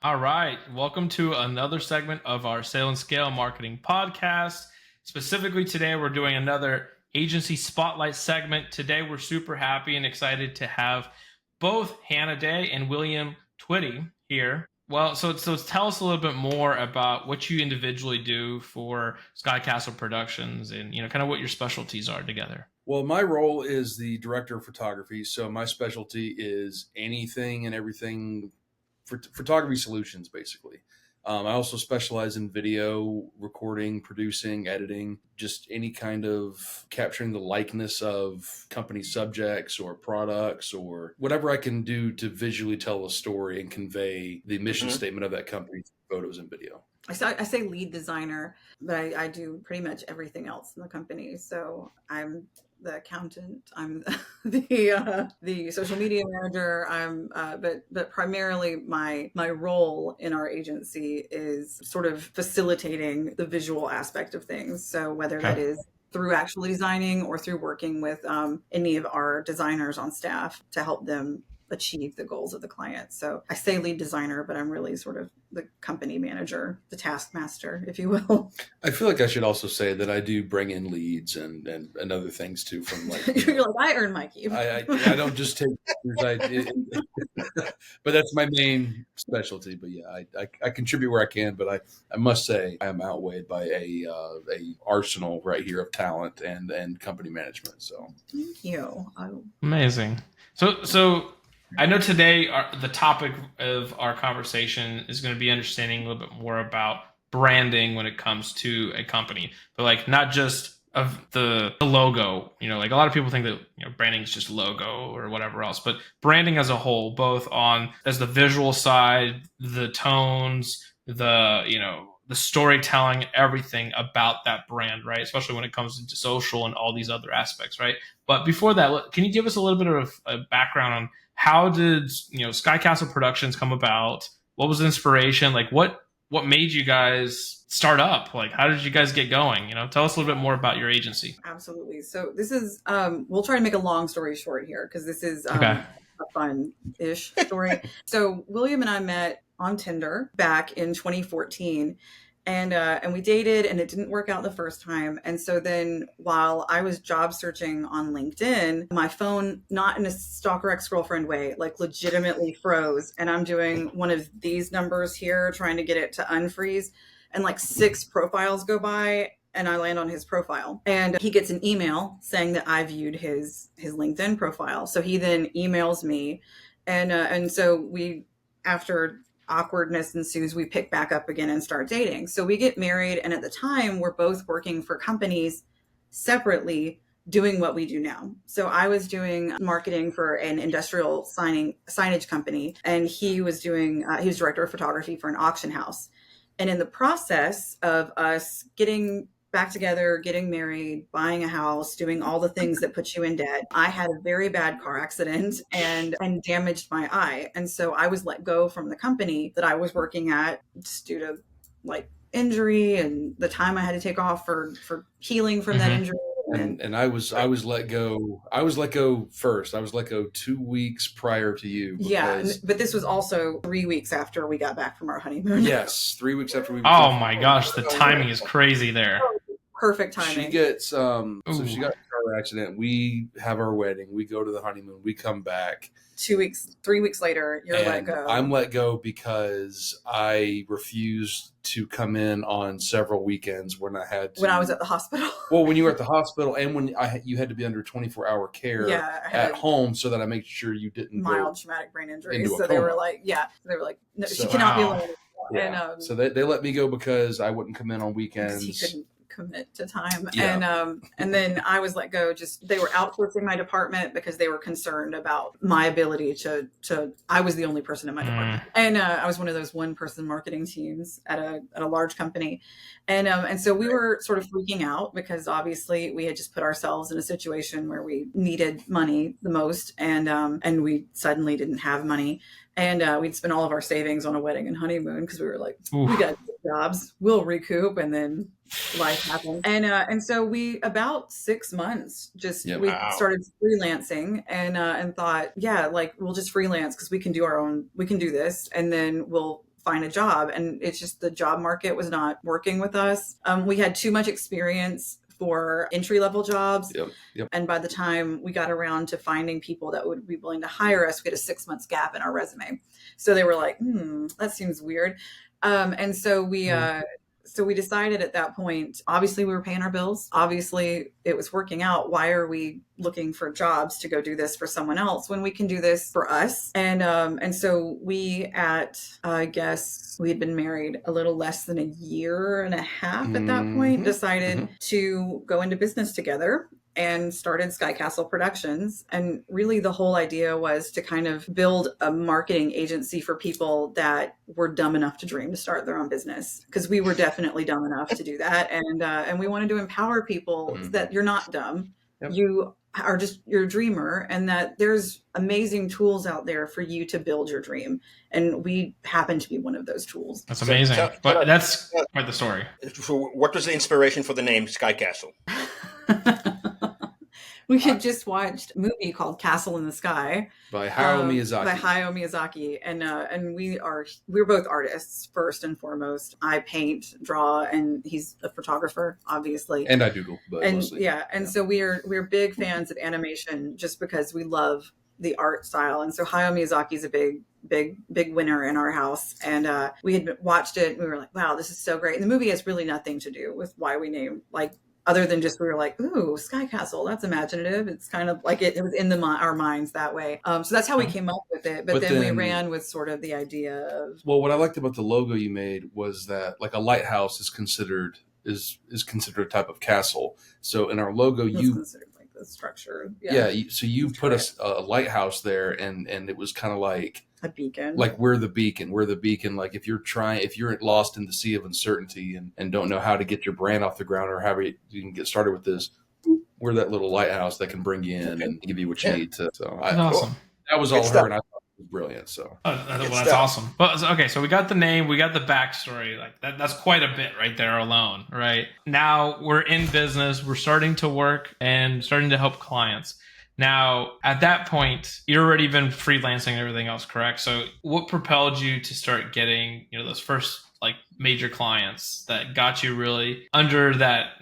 All right. Welcome to another segment of our Sale and Scale Marketing Podcast. Specifically today, we're doing another agency spotlight segment. Today, we're super happy and excited to have both Hanna Day and William Twitty here. Well, so tell us a little bit more about what you individually do for Skycastle Productions and, kind of what your specialties are together. Well, my role is the director of photography. So my specialty is anything and everything for photography solutions, basically. I also specialize in video recording, producing, editing, just any kind of capturing the likeness of company subjects or products or whatever I can do to visually tell a story and convey the mission statement of that company through photos and video. I say lead designer, but I do pretty much everything else in the company. So I'm the accountant. I'm the social media manager. But primarily my role in our agency is sort of facilitating the visual aspect of things. So whether that is through actually designing or through working with any of our designers on staff to help them achieve the goals of the client. So I say lead designer, but I'm really sort of the company manager, the taskmaster, if you will. I feel like I should also say that I do bring in leads and other things too from like, you're like, I earn my keep. I don't just take pictures. But that's my main specialty. But yeah, I contribute where I can, but I must say I am outweighed by a arsenal right here of talent and company management. So thank you. Amazing. So I know today the topic of our conversation is going to be understanding a little bit more about branding when it comes to a company, but like not just of the logo. Like a lot of people think that branding is just logo or whatever else, but branding as a whole, both as the visual side, the tones, the storytelling, everything about that brand, right? Especially when it comes into social and all these other aspects, right? But before that, can you give us a little bit of a background on how did Skycastle Productions come about? What was the inspiration? Like what made you guys start up? Like how did you guys get going? Tell us a little bit more about your agency. Absolutely. So this is we'll try to make a long story short here because this is a fun-ish story. So William and I met on Tinder back in 2014. And we dated and it didn't work out the first time. And so then while I was job searching on LinkedIn, my phone, not in a stalker ex-girlfriend way, like legitimately froze. And I'm doing one of these numbers here, trying to get it to unfreeze. And like 6 profiles go by and I land on his profile. And he gets an email saying that I viewed his LinkedIn profile. So he then emails me. And so we, after awkwardness ensues, we pick back up again and start dating. So we get married. And at the time, we're both working for companies separately doing what we do now. So I was doing marketing for an industrial signage company. And he was director of photography for an auction house. And in the process of us getting back together, getting married, buying a house, doing all the things that put you in debt, I had a very bad car accident and damaged my eye. And so I was let go from the company that I was working at just due to like injury and the time I had to take off for healing from that injury. And I was let go. I was let go first. I was let go 2 weeks prior to you. Yeah, but this was also 3 weeks after we got back from our honeymoon. Yes, 3 weeks after we. Oh my gosh, the timing is crazy there. Perfect timing. She gets so she got in a car accident. We have our wedding. We go to the honeymoon. We come back. 3 weeks later, you're let go. I'm let go because I refused to come in on several weekends when I had to. When I was at the hospital. Well, when you were at the hospital and when you had to be under 24-hour care at home so that I made sure you didn't mild traumatic brain injury. So they were like, no, she cannot be alone anymore. Yeah. And, so they let me go because I wouldn't come in on weekends. He couldn't commit to time. And then I was let go. They were outsourcing my department because they were concerned about my ability to I was the only person in my department. And I was one of those one person marketing teams at a large company. And so we were sort of freaking out because obviously we had just put ourselves in a situation where we needed money the most. And we suddenly didn't have money. And we'd spent all of our savings on a wedding and honeymoon because we were like, we got jobs, we'll recoup, and then life happened. And so we, about 6 months, we started freelancing and thought, we'll just freelance because we can do this, and then we'll find a job. And it's just the job market was not working with us. We had too much experience for entry-level jobs. Yep. And by the time we got around to finding people that would be willing to hire us, we had a 6 months gap in our resume. So they were like, that seems weird. And so we decided at that point, obviously we were paying our bills. Obviously it was working out. Why are we looking for jobs to go do this for someone else when we can do this for us? And so I guess we had been married a little less than a year and a half at that point, decided to go into business together and started Skycastle Productions. And really the whole idea was to kind of build a marketing agency for people that were dumb enough to dream to start their own business. Because we were definitely dumb enough to do that. And we wanted to empower people that you're not dumb. Yep. You are just, you're a dreamer, and that there's amazing tools out there for you to build your dream. And we happen to be one of those tools. That's amazing. But that's quite the story. So what was the inspiration for the name Skycastle? We had just watched a movie called Castle in the Sky by Hayao Miyazaki. And we're both artists first and foremost. I paint, draw, and he's a photographer, obviously. And I doodle, but mostly. So we're big fans of animation just because we love the art style. And so Hayao Miyazaki is a big winner in our house. And we had watched it and we were like, wow, this is so great. And the movie has really nothing to do with why we named, like, other than just we were like, ooh, Skycastle, that's imaginative. It's kind of like it was in our minds that way. So that's how we came up with it. But then we ran with sort of the idea of... Well, what I liked about the logo you made was that like a lighthouse is considered a type of castle. So in our logo, you... considered like the structure. So you put a lighthouse there, and it was kind of like... a beacon. Like we're the beacon. Like if you're lost in the sea of uncertainty and don't know how to get your brand off the ground or how you can get started with this, we're that little lighthouse that can bring you in and give you what you need to. So awesome. That was all her, and I thought it was brilliant. So that's awesome. But okay, so we got the name, we got the backstory. Like that's quite a bit right there alone, right? Now we're in business, we're starting to work and starting to help clients. Now, at that point, you've already been freelancing and everything else, correct? So what propelled you to start getting, those first like major clients that got you really under that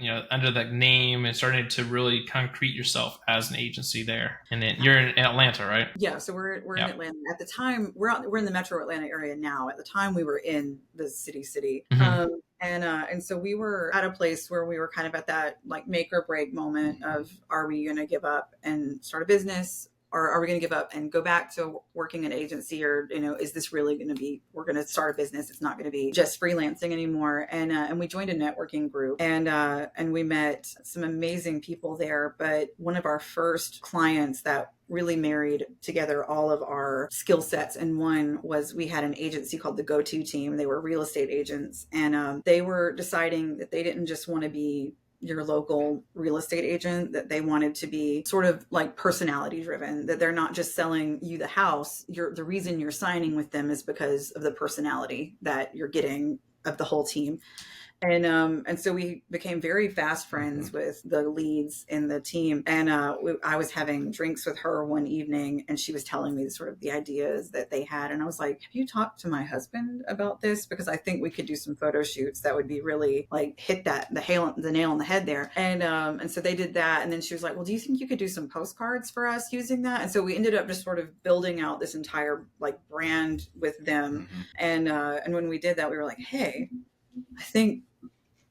name and starting to really concrete yourself as an agency there? And then you're in Atlanta, right? Yeah. So we're in Atlanta. At the time, we're in the metro Atlanta area now. At the time we were in the city. Mm-hmm. And so we were at a place where we were kind of at that like make or break moment of, are we going to give up and start a business, or are we going to give up and go back to working an agency, or, is this really going to be, we're going to start a business. It's not going to be just freelancing anymore. And we joined a networking group and we met some amazing people there. But one of our first clients that really married together all of our skill sets. And one was, we had an agency called the Go-To Team. They were real estate agents, and they were deciding that they didn't just want to be your local real estate agent, that they wanted to be sort of like personality driven, that they're not just selling you the house. The reason you're signing with them is because of the personality that you're getting of the whole team. And so we became very fast friends with the leads in the team. And I was having drinks with her one evening, and she was telling me sort of the ideas that they had. And I was like, have you talked to my husband about this? Because I think we could do some photo shoots that would be really like hit the nail on the head there. And so they did that. And then she was like, well, do you think you could do some postcards for us using that? And so we ended up just sort of building out this entire like brand with them. And when we did that, we were like, hey, I think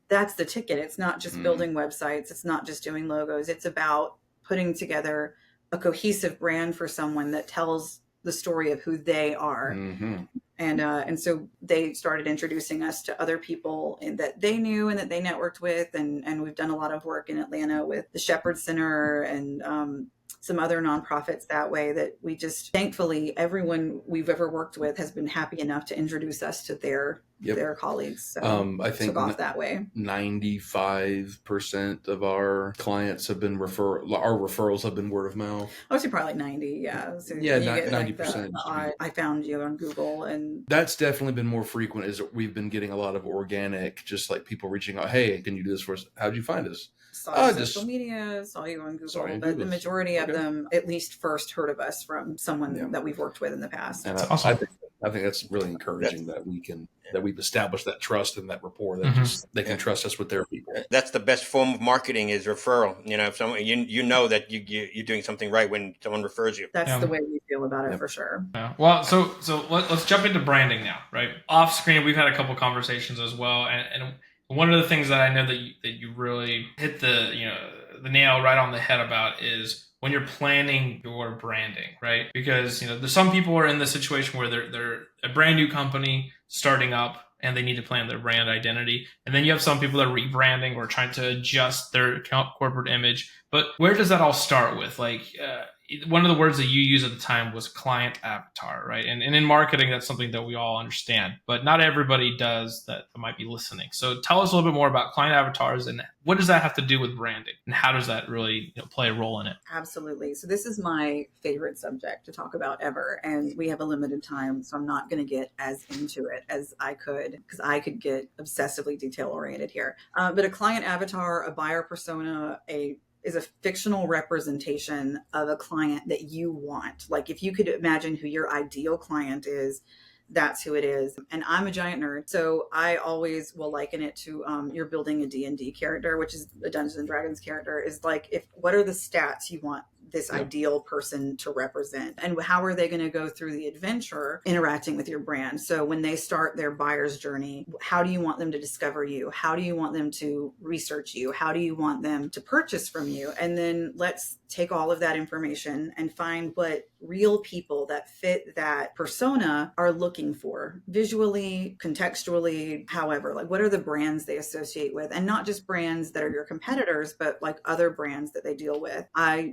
that's the ticket. It's not just building websites. It's not just doing logos. It's about putting together a cohesive brand for someone that tells the story of who they are. And so they started introducing us to other people that they knew and that they networked with. And we've done a lot of work in Atlanta with the Shepherd Center and some other nonprofits that way, that we just, thankfully, everyone we've ever worked with has been happy enough to introduce us to their colleagues. So I think took off that way. 95% of our clients have been our referrals have been word of mouth. I would say probably like 90. Yeah. So 90%. I found you on Google, and that's definitely been more frequent. Is we've been getting a lot of organic, just like people reaching out. Hey, can you do this for us? How'd you find us? Saw you on social media, saw you on Google, but the majority of them at least first heard of us from someone that we've worked with in the past. And awesome. I think that's really encouraging that we've established that trust and that rapport that they can trust us with their people. That's the best form of marketing is referral. If someone you know that you're doing something right when someone refers you. That's the way we feel about it for sure. Yeah. Well, so let's jump into branding now, right? Off screen, we've had a couple conversations as well, and one of the things that I know that you really hit the nail right on the head about is when you're planning your branding, right? Because there's some people are in the situation where they're a brand new company starting up and they need to plan their brand identity, and then you have some people that are rebranding or trying to adjust their corporate image. But where does that all start with? One of the words that you used at the time was client avatar, right? And in marketing, that's something that we all understand, but not everybody does that might be listening. So tell us a little bit more about client avatars and what does that have to do with branding and how does that really play a role in it? Absolutely. So this is my favorite subject to talk about ever. And we have a limited time, so I'm not going to get as into it as I could, because I could get obsessively detail oriented here. But a client avatar, a buyer persona, is a fictional representation of a client that you want. Like if you could imagine who your ideal client is, that's who it is. And I'm a giant nerd, so I always will liken it to you're building a D&D character, which is a Dungeons and Dragons character, is like what are the stats you want this ideal person to represent, and how are they going to go through the adventure interacting with your brand? So when they start their buyer's journey, how do you want them to discover you? How do you want them to research you? How do you want them to purchase from you? And then let's take all of that information and find what real people that fit that persona are looking for visually, contextually, however, like what are the brands they associate with, and not just brands that are your competitors, but like other brands that they deal with.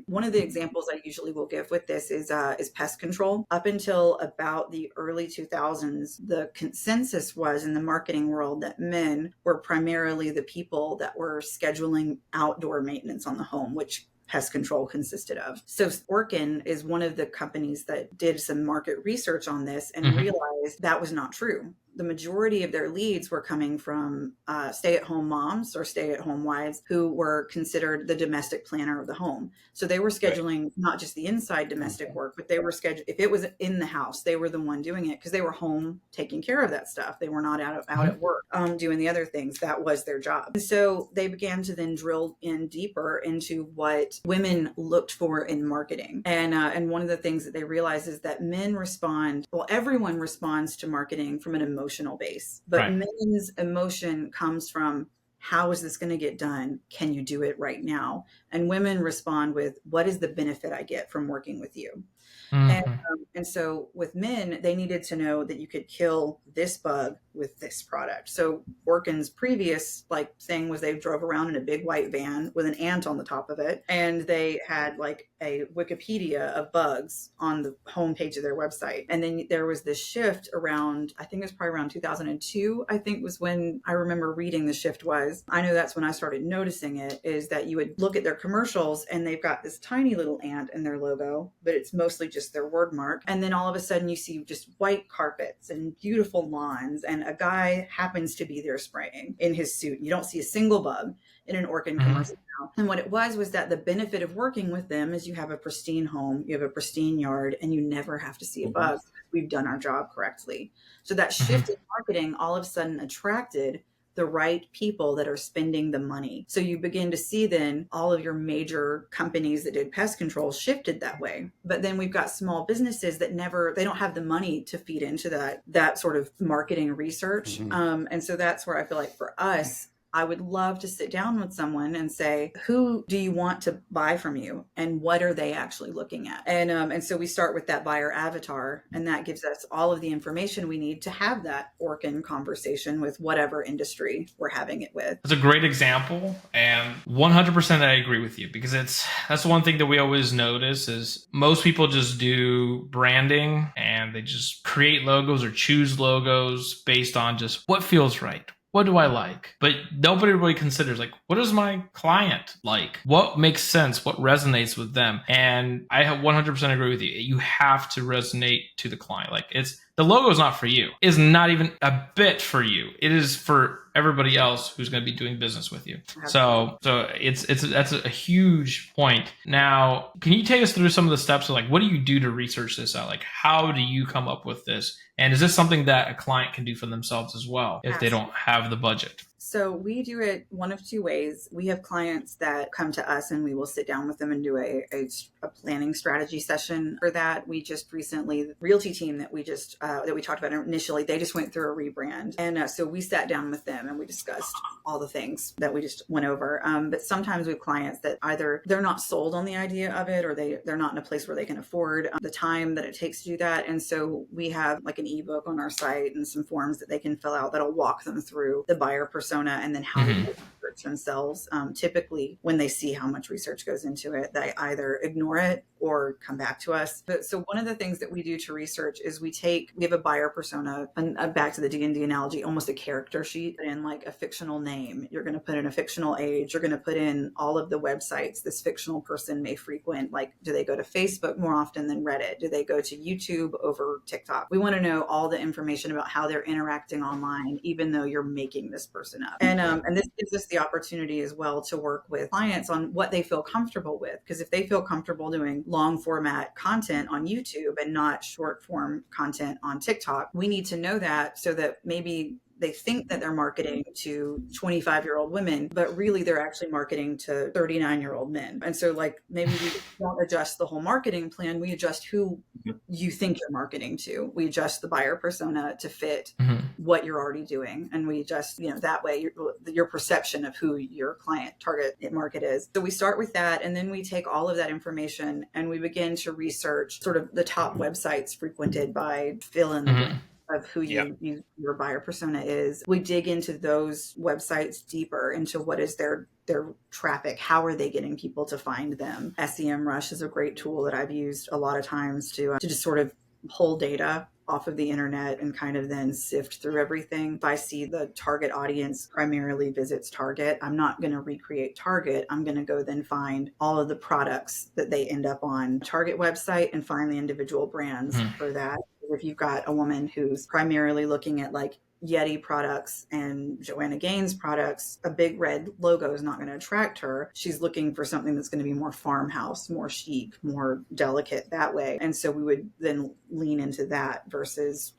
One of the examples I usually will give with this is pest control. Up until about the early 2000s, the consensus was in the marketing world that men were primarily the people that were scheduling outdoor maintenance on the home, which pest control consisted of. So Orkin is one of the companies that did some market research on this and realized that was not true. The majority of their leads were coming from stay-at-home moms or stay-at-home wives who were considered the domestic planner of the home. So they were scheduling not just the inside domestic work, but they were scheduling, if it was in the house, they were the one doing it because they were home taking care of that stuff. They were not out at work doing the other things. That was their job. And so they began to then drill in deeper into what women looked for in marketing. And one of the things that they realized is that everyone responds to marketing from an emotional base, but men's emotion comes from, how is this going to get done? Can you do it right now? And women respond with, what is the benefit I get from working with you? And so with men, they needed to know that you could kill this bug with this product. So Orkin's previous thing was they drove around in a big white van with an ant on the top of it. And they had a Wikipedia of bugs on the homepage of their website. And then there was this shift around, I think it was probably around 2002, I think was when I remember reading the shift was. I know that's when I started noticing it, is that you would look at their commercials and they've got this tiny little ant in their logo, but it's mostly just their word mark. And then all of a sudden you see just white carpets and beautiful lawns, and a guy happens to be there spraying in his suit. You don't see a single bug in an Orkin commercial now. And what it was that the benefit of working with them is you have a pristine home, you have a pristine yard, and you never have to see a bug. We've done our job correctly. So that shift in marketing all of a sudden attracted the right people that are spending the money. So you begin to see then all of your major companies that did pest control shifted that way. But then we've got small businesses that they don't have the money to feed into that sort of marketing research. And so that's where I feel like for us, I would love to sit down with someone and say, who do you want to buy from you? And what are they actually looking at? And so we start with that buyer avatar, and that gives us all of the information we need to have that Orkin conversation with whatever industry we're having it with. It's a great example, and 100% I agree with you, because that's one thing that we always notice is most people just do branding and they just create logos or choose logos based on just what feels right. What do I like? But nobody really considers what does my client like? What makes sense? What resonates with them? And I have 100% agree with you. You have to resonate to the client. the logo is not for you. It is not even a bit for you. It is for everybody else who's going to be doing business with you. So that's a huge point. Now, can you take us through some of the steps of like, what do you do to research this out? Like, how do you come up with this? And is this something that a client can do for themselves as well if they don't have the budget? So we do it one of two ways. We have clients that come to us and we will sit down with them and do a planning strategy session for that. We just recently, the realty team that we talked about initially, they just went through a rebrand. And so we sat down with them and we discussed all the things that we just went over. But sometimes we have clients that either they're not sold on the idea of it, or they're not in a place where they can afford the time that it takes to do that. And so we have like an ebook on our site and some forms that they can fill out that'll walk them through the buyer persona and then how to research themselves. Typically, when they see how much research goes into it, they either ignore it or come back to us. So one of the things that we do to research is we have a buyer persona, and back to the D&D analogy, almost a character sheet, and like a fictional name. You're going to put in a fictional age. You're going to put in all of the websites this fictional person may frequent. Like, do they go to Facebook more often than Reddit? Do they go to YouTube over TikTok? We want to know all the information about how they're interacting online, even though you're making this person up. And this gives us the opportunity as well to work with clients on what they feel comfortable with. Because if they feel comfortable doing long format content on YouTube and not short form content on TikTok, we need to know that so that maybe they think that they're marketing to 25-year-old women, but really they're actually marketing to 39-year-old men. And so like maybe we don't adjust the whole marketing plan. We adjust who you think you're marketing to. We adjust the buyer persona to fit what you're already doing. And we adjust, that way your perception of who your client target market is. So we start with that. And then we take all of that information and we begin to research sort of the top websites frequented by fill in the blank of who your buyer persona is. We dig into those websites deeper into what is their traffic. How are they getting people to find them? SEMrush is a great tool that I've used a lot of times to just sort of pull data off of the internet and kind of then sift through everything. If I see the target audience primarily visits Target, I'm not going to recreate Target. I'm going to go then find all of the products that they end up on Target website and find the individual brands for that. If you've got a woman who's primarily looking at like Yeti products and Joanna Gaines products, a big red logo is not going to attract her. She's looking for something that's going to be more farmhouse, more chic, more delicate that way. And so we would then lean into that versus,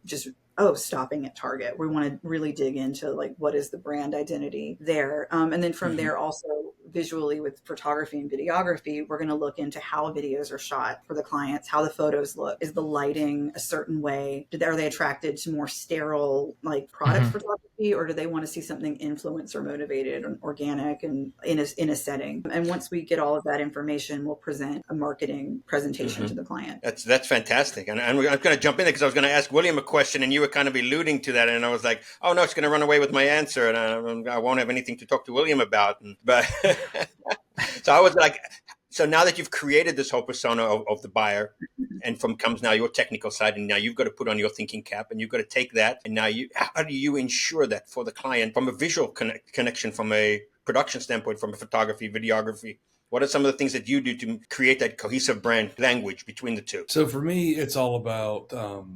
just stopping at Target. We want to really dig into like what is the brand identity there. And then from there also visually with photography and videography, we're going to look into how videos are shot for the clients, how the photos look. Is the lighting a certain way? Are they attracted to more sterile like product photography, or do they want to see something influencer motivated and organic and in a setting? And once we get all of that information, we'll present a marketing presentation to the client. That's fantastic. And I'm going to jump in there because I was going to ask William a question and you were kind of alluding to that. And I was like, oh no, it's going to run away with my answer. And I won't have anything to talk to William about. But so I was like, so now that you've created this whole persona of the buyer, and from comes now your technical side, and now you've got to put on your thinking cap, and you've got to take that, and now how do you ensure that for the client from a visual connection, from a production standpoint, from a photography, videography? What are some of the things that you do to create that cohesive brand language between the two? So for me, it's all about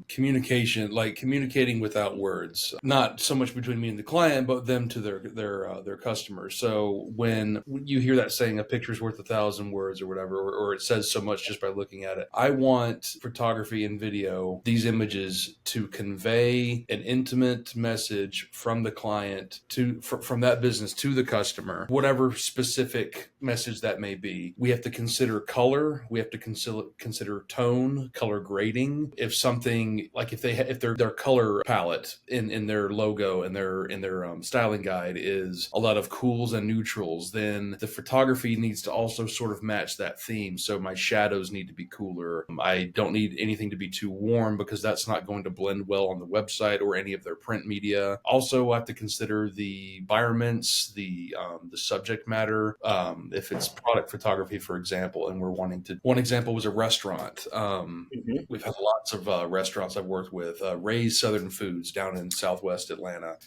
communication, like communicating without words, not so much between me and the client, but them to their customers. So when you hear that saying, a picture's worth 1,000 words or whatever, or it says so much just by looking at it, I want photography and video, these images, to convey an intimate message from the client from that business to the customer, whatever specific message that may be. We have to consider color. We have to consider tone, color grading. If something like if their color palette in their logo and their styling guide is a lot of cools and neutrals, then the photography needs to also sort of match that theme. So my shadows need to be cooler. I don't need anything to be too warm because that's not going to blend well on the website or any of their print media. Also, I have to consider the environments, the subject matter. If it's product photography, for example, and one example was a restaurant. We've had lots of restaurants I've worked with. Ray's Southern Foods down in Southwest Atlanta.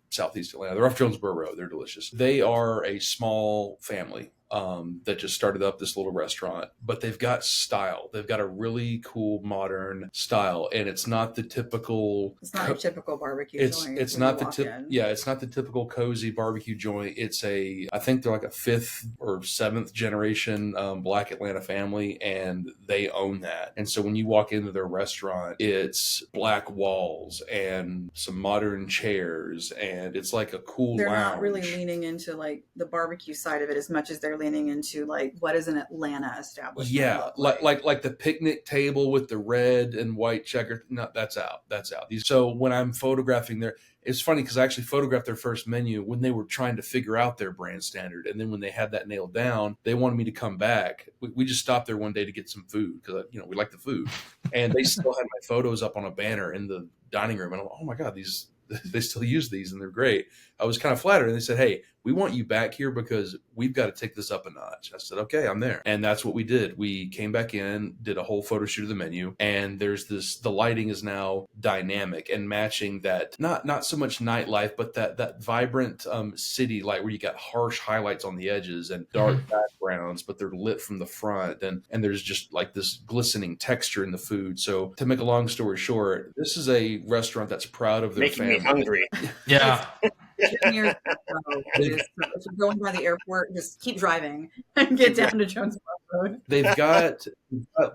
Southeast Atlanta. They're off Jonesboro Road. They're delicious. They are a small family that just started up this little restaurant, but they've got style. They've got a really cool modern style, and it's not the typical. It's not a typical barbecue joint. It's not the it's not the typical cozy barbecue joint. It's I think they're like a 5th or 7th generation Black Atlanta family, and they own that. And so when you walk into their restaurant, it's black walls and some modern chairs, and it's like a cool They're lounge. not really leaning into like the barbecue side of it as much as they're leaning into like what is an Atlanta establishment. Yeah, like the picnic table with the red and white checker. No, that's out. So when I'm photographing there, it's funny because I actually photographed their first menu when they were trying to figure out their brand standard, and then when they had that nailed down, they wanted me to come back. We just stopped there one day to get some food because we like the food, and they still had my photos up on a banner in the dining room, and I'm like, oh my god, they still use these and they're great. I was kind of flattered, and they said, hey, we want you back here because we've got to take this up a notch. I said, okay, I'm there. And that's what we did. We came back in, did a whole photo shoot of the menu, and the lighting is now dynamic and matching that, not so much nightlife, but that vibrant city light where you got harsh highlights on the edges and dark backgrounds, but they're lit from the front, and there's just like this glistening texture in the food. So to make a long story short, this is a restaurant that's proud of their family. Making me hungry. Yeah. 10 years ago, if you're going by the airport, just keep driving and get down to Jonesboro Road. They've got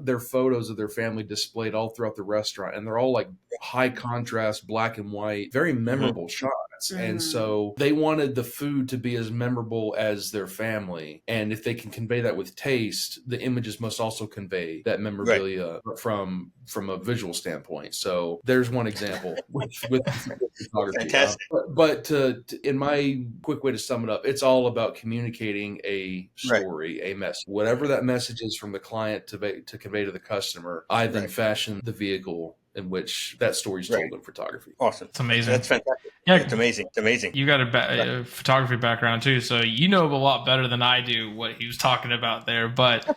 their photos of their family displayed all throughout the restaurant, and they're all like high contrast, black and white, very memorable shots. And so they wanted the food to be as memorable as their family. And if they can convey that with taste, the images must also convey that memorabilia from a visual standpoint. So there's one example with photography. Fantastic. But in my quick way to sum it up, it's all about communicating a story, a message. Whatever that message is from the client to convey to the customer, I then fashion the vehicle in which that story is told in photography. Awesome. It's amazing. That's fantastic. Yeah, it's amazing. It's amazing. You got a photography background too, so you know a lot better than I do what he was talking about there. But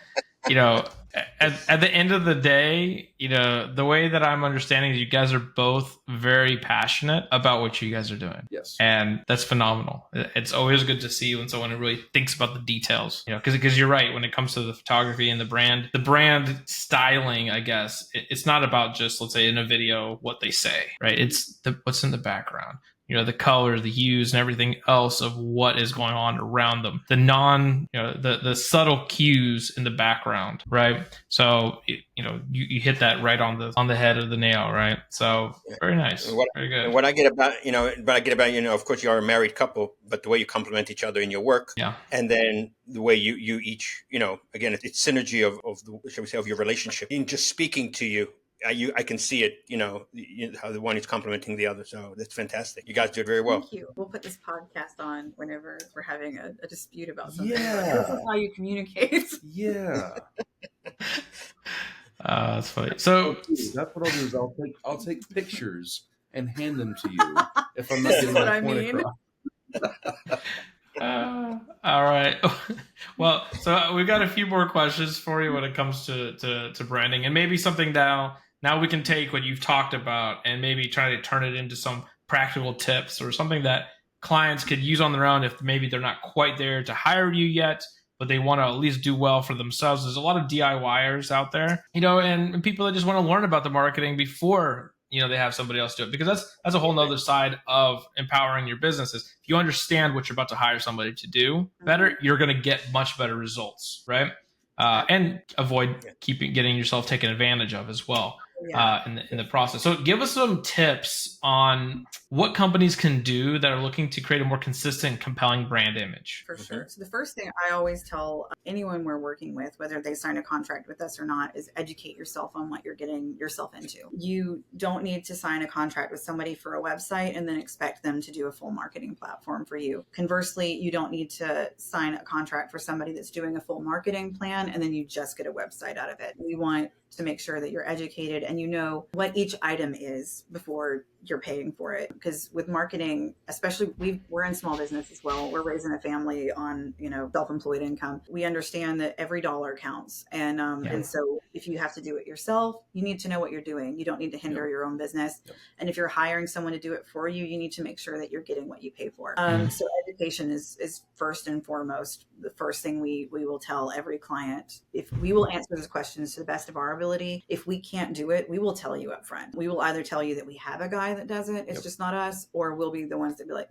at the end of the day, the way that I'm understanding is you guys are both very passionate about what you guys are doing. Yes. And that's phenomenal. It's always good to see when someone really thinks about the details, because you're right. When it comes to the photography and the brand styling, I guess it's not about just, let's say in a video, what they say, right? It's what's in the background. The color, the hues, and everything else of what is going on around them. The subtle cues in the background, right? So, you hit that right on the head of the nail, right? So, very nice. Very good. And what I get about, of course you are a married couple, but the way you complement each other in your work, and then the way you each, again, it's synergy of your relationship. In just speaking to you, I can see it, how the one is complementing the other. So that's fantastic. You guys did very well. Thank you. We'll put this podcast on whenever we're having a dispute about something. Yeah. This is how you communicate. Yeah. That's funny. So that's what I'll do is I'll take pictures and hand them to you if I'm not getting my point across. All right. Well, so we've got a few more questions for you when it comes to branding, and maybe something now we can take what you've talked about and maybe try to turn it into some practical tips or something that clients could use on their own if maybe they're not quite there to hire you yet, but they want to at least do well for themselves. There's a lot of DIYers out there, and people that just want to learn about the marketing before they have somebody else do it, because that's a whole nother side of empowering your businesses. If you understand what you're about to hire somebody to do better, you're going to get much better results, right? And avoid getting yourself taken advantage of as well. In the process. So give us some tips on what companies can do that are looking to create a more consistent, compelling brand image. For sure. So the first thing I always tell anyone we're working with, whether they sign a contract with us or not, is educate yourself on what you're getting yourself into. You don't need to sign a contract with somebody for a website and then expect them to do a full marketing platform for you. Conversely, you don't need to sign a contract for somebody that's doing a full marketing plan and then you just get a website out of it. We want to make sure that you're educated and you know what each item is before you're paying for it. Because with marketing, especially we're in small business as well. We're raising a family on, self-employed income. We understand that every dollar counts. And so if you have to do it yourself, you need to know what you're doing. You don't need to hinder your own business. And if you're hiring someone to do it for you, you need to make sure that you're getting what you pay for. So education is first and foremost the first thing we will tell every client. If we will answer those questions to the best of our ability, if we can't do it, we will tell you up front. We will either tell you that we have a guy that does it, it's just not us, or we'll be the ones that be like,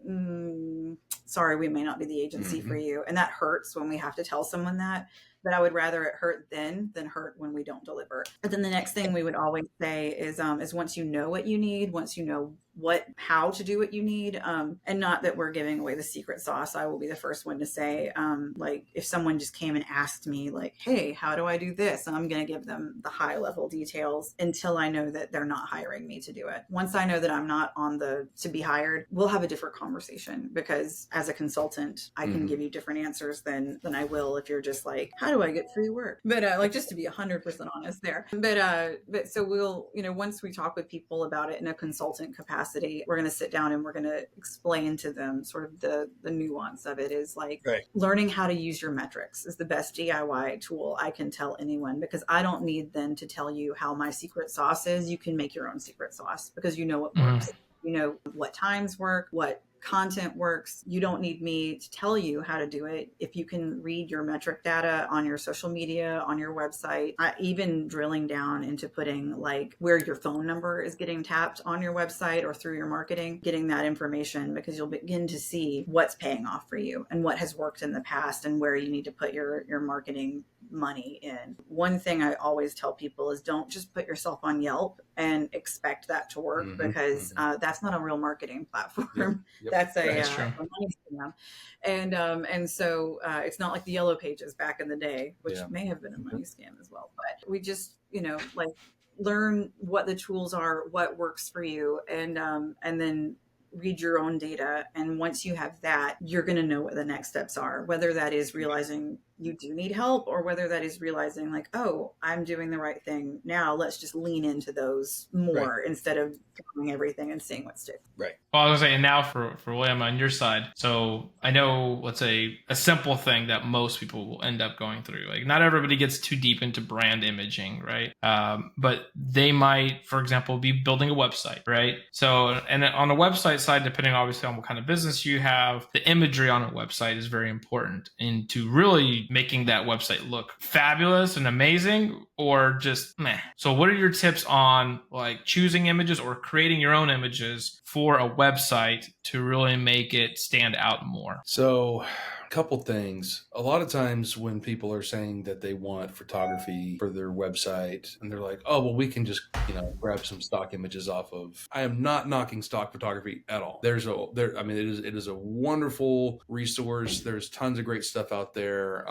sorry, we may not be the agency for you. And that hurts when we have to tell someone that. But I would rather it hurt then than hurt when we don't deliver. But then the next thing we would always say is once you know what you need, once you know how to do what you need, and not that we're giving away the secret sauce. I will be the first one to say, like if someone just came and asked me like, hey, how do I do this? I'm going to give them the high level details until I know that they're not hiring me to do it. Once I know that I'm not on to be hired, we'll have a different conversation, because as a consultant, I can give you different answers than I will if you're just like, how do I get free work? But like, just to be 100% honest there. But so we'll, once we talk with people about it in a consultant capacity, we're going to sit down and we're going to explain to them sort of the nuance of it is like learning how to use your metrics is the best DIY tool I can tell anyone, because I don't need them to tell you how my secret sauce is. You can make your own secret sauce because you know what works. You know what times work, what content works. You don't need me to tell you how to do it. If you can read your metric data on your social media, on your website, even drilling down into putting like where your phone number is getting tapped on your website or through your marketing, getting that information, because you'll begin to see what's paying off for you and what has worked in the past and where you need to put your marketing money in. One thing I always tell people is don't just put yourself on Yelp and expect that to work, because that's not a real marketing platform. That's a money scam. And so it's not like the Yellow Pages back in the day, which may have been a money scam as well. But we just, like learn what the tools are, what works for you, and then read your own data. And once you have that, you're going to know what the next steps are, whether that is realizing you do need help or whether that is realizing like, oh, I'm doing the right thing. Now let's just lean into those more instead of doing everything and seeing what sticks. Right. Well, I was saying now for William on your side. So I know, let's say a simple thing that most people will end up going through. Like not everybody gets too deep into brand imaging, right? But they might, for example, be building a website, right? So, and on the website side, depending obviously on what kind of business you have, the imagery on a website is very important into really making that website look fabulous and amazing, or just meh. So what are your tips on like choosing images or creating your own images for a website to really make it stand out more? So a couple things. A lot of times when people are saying that they want photography for their website and they're like, oh, well, we can just, grab some stock images off of. I am not knocking stock photography at all. It is a wonderful resource. There's tons of great stuff out there.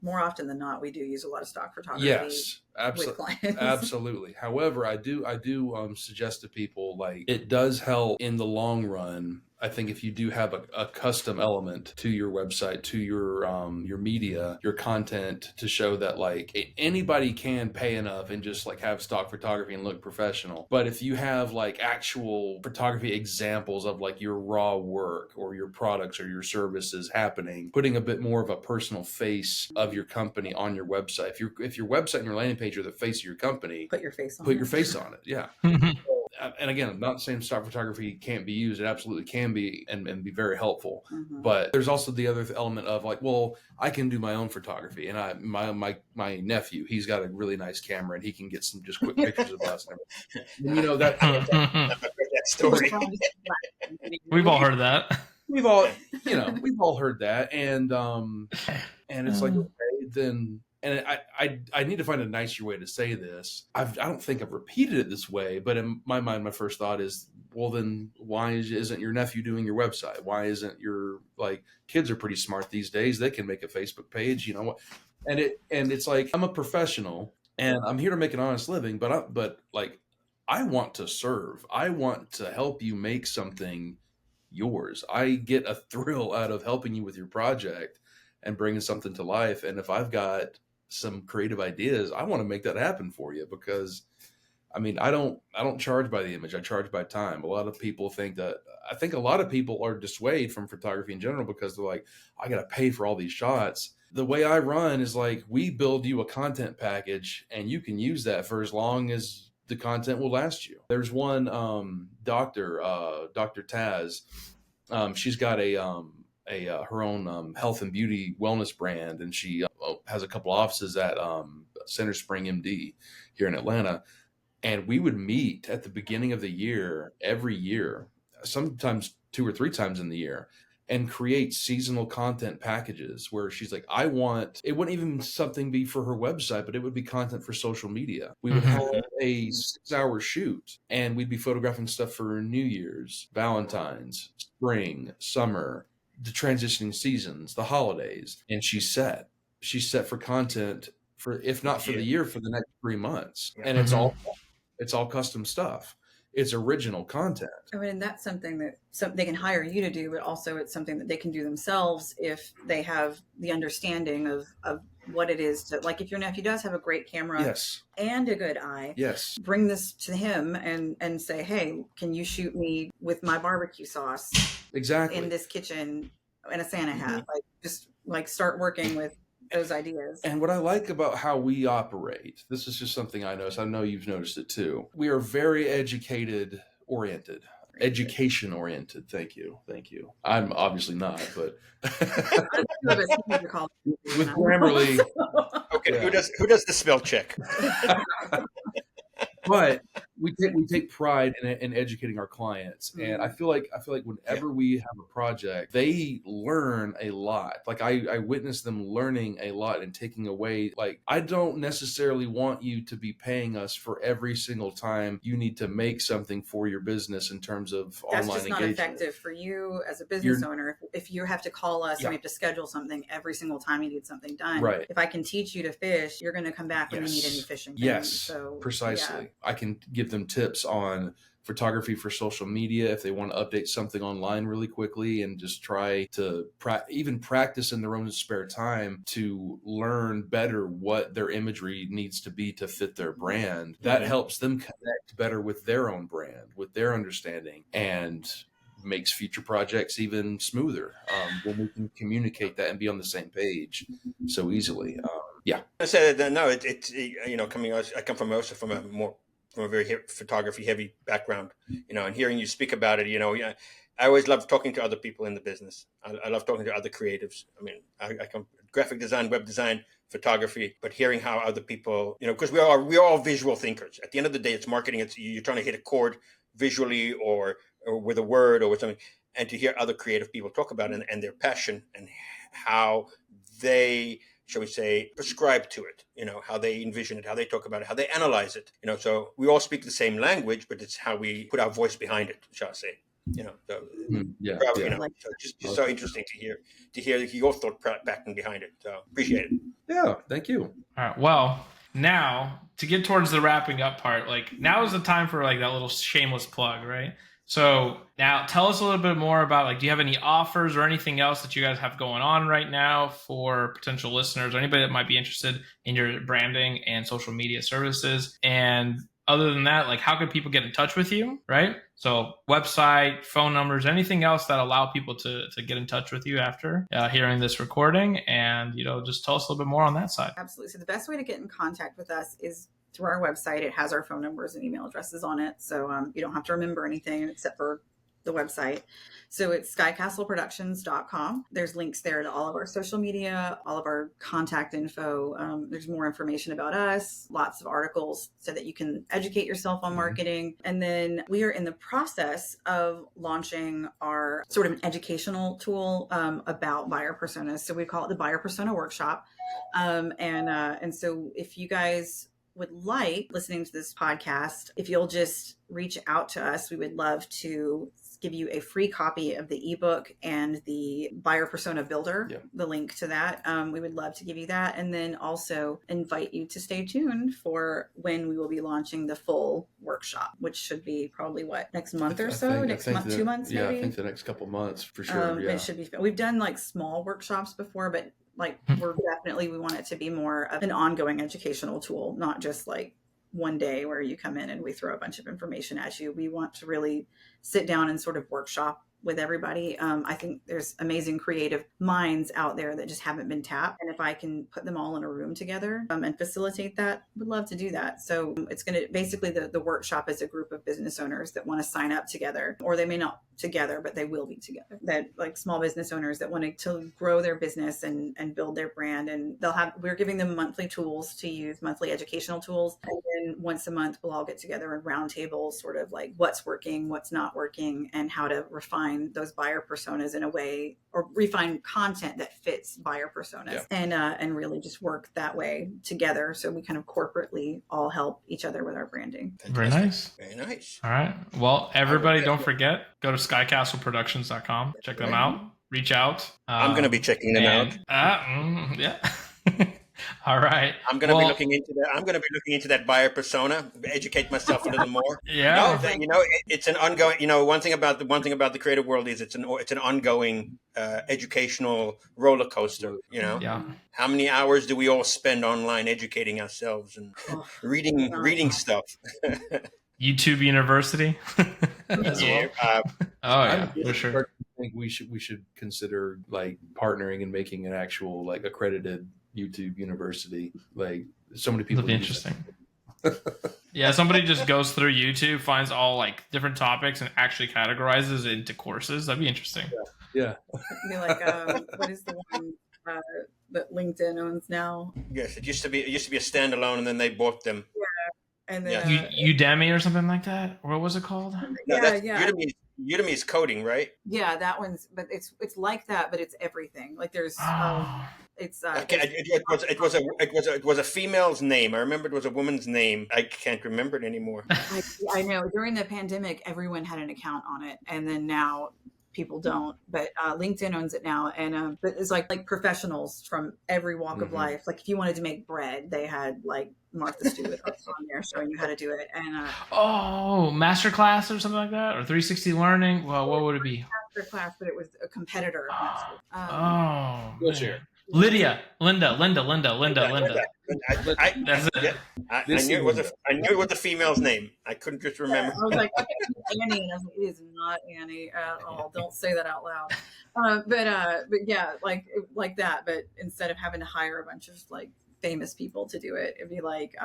More often than not, we do use a lot of stock photography. Yes. With clients. Absolutely. However, I do suggest to people like it does help in the long run. I think if you do have a custom element to your website, to your media, your content, to show that like anybody can pay enough and just like have stock photography and look professional. But if you have like actual photography examples of like your raw work or your products or your services happening, putting a bit more of a personal face of your company on your website. If your website and your landing page are the face of your company, put your face on it. Yeah. And again, I'm not saying stock photography can't be used. It absolutely can be and be very helpful. But there's also the other element of like, well, I can do my own photography. And my nephew, he's got a really nice camera and he can get some just quick pictures of us. And that story. We've all heard that. We've all heard that. And it's like, okay, then. And I need to find a nicer way to say this. I don't think I've repeated it this way, but in my mind, my first thought is, well, then why isn't your nephew doing your website? Why isn't your kids are pretty smart these days? They can make a Facebook page, and it's like, I'm a professional and I'm here to make an honest living, but I want to serve. I want to help you make something yours. I get a thrill out of helping you with your project and bringing something to life. And if I've got some creative ideas, I want to make that happen for you, because I mean, I don't charge by the image. I charge by time. A lot of people think that. I think a lot of people are dissuaded from photography in general because they're like, I got to pay for all these shots. The way I run is like, we build you a content package and you can use that for as long as the content will last you. There's one Dr. Taz. She's got her own health and beauty wellness brand, and she has a couple offices at Center Spring MD here in Atlanta. And we would meet at the beginning of the year, every year, sometimes 2 or 3 times in the year, and create seasonal content packages where she's like, I want, it wouldn't even something be for her website, but it would be content for social media. We would have a 6-hour shoot and we'd be photographing stuff for New Year's, Valentine's, spring, summer, the transitioning seasons, the holidays. And she's set for content for, if not for the year, for the next 3 months. And it's all custom stuff. It's original content. I mean, that's something that they can hire you to do, but also it's something that they can do themselves if they have the understanding of what it is to, like, if your nephew does have a great camera and a good eye, bring this to him and say, hey, can you shoot me with my barbecue sauce in this kitchen in a Santa hat? Like, just like start working with those ideas. And what I like about how we operate, this is just something I noticed. I know you've noticed it too. We are very education oriented. Thank you. I'm obviously not, but with Grammarly. Okay, who does the spell check? But we take pride in educating our clients, and I feel like whenever we have a project, they learn a lot. Like I witness them learning a lot and taking away. Like, I don't necessarily want you to be paying us for every single time you need to make something for your business in terms of online engagement. That's just not effective for you as a business owner. If you have to call us and we have to schedule something every single time you need something done. Right. If I can teach you to fish, you're going to come back when you need any fishing. So precisely. Yeah. I can give them tips on photography for social media if they want to update something online really quickly, and just try to even practice in their own spare time to learn better what their imagery needs to be to fit their brand. That helps them connect better with their own brand, with their understanding, and makes future projects even smoother when we can communicate that and be on the same page so easily. I said no. It's I come from a very photography heavy background, and hearing you speak about it, I always love talking to other people in the business. I love talking to other creatives. I mean, I come graphic design, web design, photography, but hearing how other people, because we are all visual thinkers. At the end of the day, it's marketing. It's you're trying to hit a chord visually or with a word or with something, and to hear other creative people talk about it and their passion and how they, shall we say, prescribe to it, how they envision it, how they talk about it, how they analyze it, so we all speak the same language, but it's how we put our voice behind it, shall I say, so just so interesting to hear your thought pattern behind it. So appreciate it. Yeah, thank you. All right, well, now to get towards the wrapping up part, like now is the time for like that little shameless plug, right? So now tell us a little bit more about, like, do you have any offers or anything else that you guys have going on right now for potential listeners or anybody that might be interested in your branding and social media services? And other than that, like, how can people get in touch with you, right? So website, phone numbers, anything else that allow people to get in touch with you after hearing this recording, and, just tell us a little bit more on that side. Absolutely. So the best way to get in contact with us is through our website. It has our phone numbers and email addresses on it. So you don't have to remember anything except for the website. So it's SkyCastleProductions.com. There's links there to all of our social media, all of our contact info. There's more information about us, lots of articles so that you can educate yourself on marketing. And then we are in the process of launching our sort of an educational tool about buyer personas. So we call it the Buyer Persona Workshop. And so if you guys would like listening to this podcast, if you'll just reach out to us, we would love to give you a free copy of the ebook and the Buyer Persona Builder, the link to that. We would love to give you that. And then also invite you to stay tuned for when we will be launching the full workshop, which should be probably next month or so? Next month, 2 months maybe? Yeah, I think the next couple months for sure. It should be. We've done like small workshops before, but we want it to be more of an ongoing educational tool, not just like one day where you come in and we throw a bunch of information at you. We want to really sit down and sort of workshop with everybody. I think there's amazing creative minds out there that just haven't been tapped. And if I can put them all in a room together and facilitate that, would love to do that. So it's going to basically the workshop is a group of business owners that want to sign up together, or they may not together, but they will be together. That like small business owners that want to grow their business and build their brand. And we're giving them monthly tools to use, monthly educational tools. And then once a month, we'll all get together and round tables, sort of like what's working, what's not working, and how to refine those buyer personas in a way, or refine content that fits buyer personas, and really just work that way together. So we kind of corporately all help each other with our branding. Very nice. Very nice. All right. Well, everybody, don't forget, go to SkyCastleProductions.com. Check them out. Reach out. I'm going to be checking them out. Yeah. All right. I'm going to be looking into that. I'm going to be looking into that buyer persona, educate myself a little more. Yeah. No, it's an ongoing. One thing about the creative world is it's an ongoing educational roller coaster. Yeah. How many hours do we all spend online educating ourselves and reading stuff? YouTube University. As well. For sure. I think we should consider like partnering and making an actual like accredited YouTube University. Like so many people. That'd be interesting. Yeah, somebody just goes through YouTube, finds all like different topics, and actually categorizes it into courses. That'd be interesting. Yeah. Be like, what is the one that LinkedIn owns now? Yes, it used to be a standalone, and then they bought them. Yeah, and then Udemy or something like that. What was it called? No, Udemy is coding, right? Yeah, that one's, but it's like that, but it's everything. Like there's, it was a female's name. I remember it was a woman's name. I can't remember it anymore. I know. During the pandemic, everyone had an account on it, and then now people don't. But LinkedIn owns it now, and but it's like professionals from every walk of life. Like if you wanted to make bread, they had like Martha Stewart on there showing you how to do it. And masterclass or something like that, or 360 learning. Well, what would it be? Masterclass, but it was a competitor. Linda. That's it. I knew it was a female's name. I couldn't just remember. I was like, Annie, and I was like, it is not Annie at all. Don't say that out loud. But yeah, like that. But instead of having to hire a bunch of like famous people to do it, it'd be like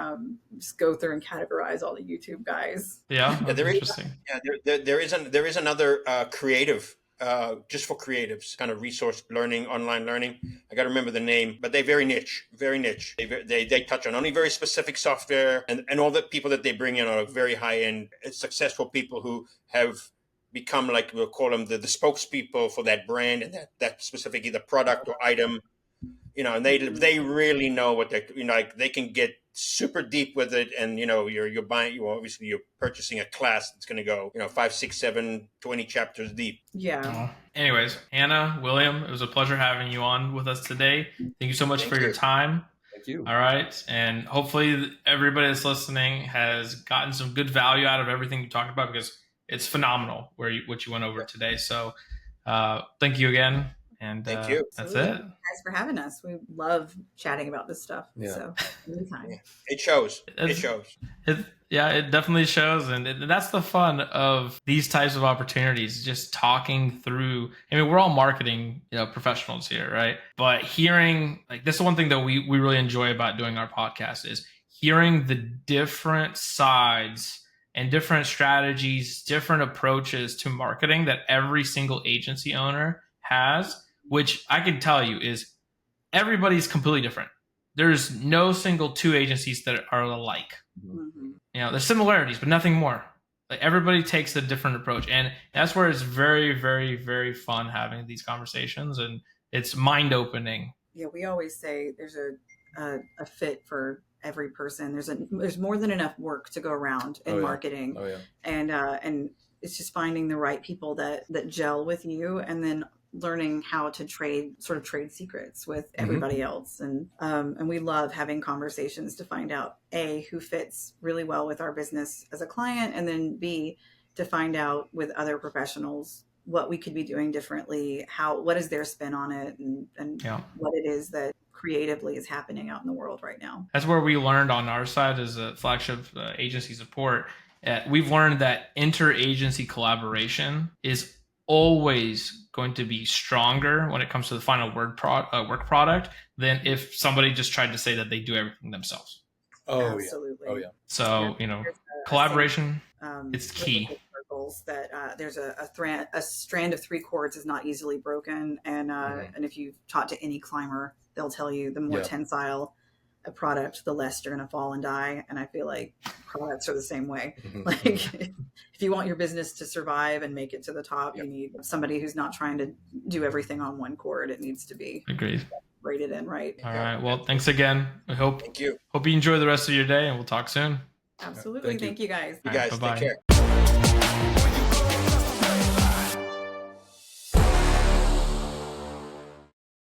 just go through and categorize all the YouTube guys. Interesting. There is another creative. Just for creatives, kind of resource learning, online learning. I got to remember the name, but they're very niche. They touch on only very specific software, and all the people that they bring in are very high end, successful people who have become like we'll call them the spokespeople for that brand and that specific either product or item. And they really know what they like. They can get super deep with it, and you're buying. You're purchasing a class that's going to go 5, 6, 7, 20 chapters deep. Yeah. Anyways, Hanna, William, it was a pleasure having you on with us today. Thank you so much for your time. Thank you. All right, and hopefully everybody that's listening has gotten some good value out of everything you talked about, because it's phenomenal what you went over today. So thank you again. And thank you. That's it. Thanks for having us. We love chatting about this stuff. Yeah. So anytime. Yeah. It shows. It definitely shows. And that's the fun of these types of opportunities, just talking through. I mean, we're all marketing professionals here, right? But hearing, like, this is one thing that we really enjoy about doing our podcast is hearing the different sides and different strategies, different approaches to marketing that every single agency owner has, which I can tell you is everybody's completely different. There's no single two agencies that are alike. Mm-hmm. There's similarities, but nothing more. Like, everybody takes a different approach. And that's where it's very, very, very fun having these conversations, and it's mind opening. Yeah. We always say there's a fit for every person. There's more than enough work to go around in marketing. Oh, yeah. And it's just finding the right people that gel with you, and then learning how to trade secrets with everybody else. And we love having conversations to find out A, who fits really well with our business as a client, and then B, to find out with other professionals what we could be doing differently, what is their spin on it, and what it is that creatively is happening out in the world right now. That's where we learned on our side as a flagship agency support. We've learned that interagency collaboration is always going to be stronger when it comes to the final work product than if somebody just tried to say that they do everything themselves. Oh, Absolutely. yeah. Oh, yeah. So, collaboration, it's key. That there's a strand of 3 cords is not easily broken, and and if you've talked to any climber, they'll tell you the more tensile a product, the less you're going to fall and die. And I feel like products are the same way. Like if you want your business to survive and make it to the top, you need somebody who's not trying to do everything on one cord. It needs to be rated in right. All right. Well, thanks again. Hope you enjoy the rest of your day, and we'll talk soon. Absolutely. Thank you guys. You guys, bye-bye. take care.